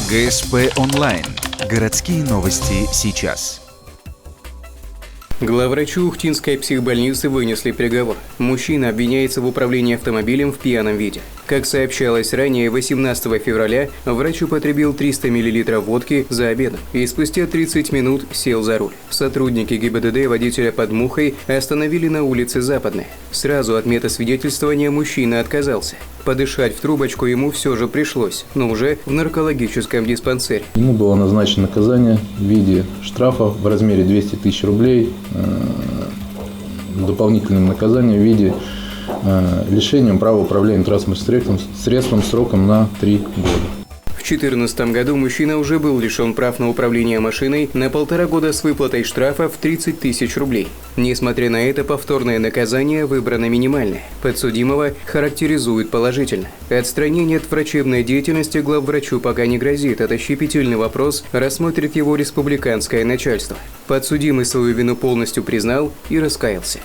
ГСП онлайн. Городские новости сейчас. Главврачу Ухтинской психбольницы вынесли приговор. Мужчина обвиняется в управлении автомобилем в пьяном виде. Как сообщалось ранее, 18 февраля врач употребил 300 мл водки за обедом и спустя 30 минут сел за руль. Сотрудники ГИБДД водителя под Мухой остановили на улице Западной. Сразу от метасвидетельствования мужчина отказался. Подышать в трубочку ему все же пришлось, но уже в наркологическом диспансере. Ему было назначено наказание в виде штрафа в размере 200 тысяч рублей, дополнительным наказанием в виде лишением права управления транспортным средством сроком на 3 года. В 2014 году мужчина уже был лишен прав на управление машиной на 1,5 года с выплатой штрафа в 30 тысяч рублей. Несмотря на это, повторное наказание выбрано минимальное. Подсудимого характеризуют положительно. Отстранение от врачебной деятельности главврачу пока не грозит. Это щепетильный вопрос рассмотрит его республиканское начальство. Подсудимый свою вину полностью признал и раскаялся.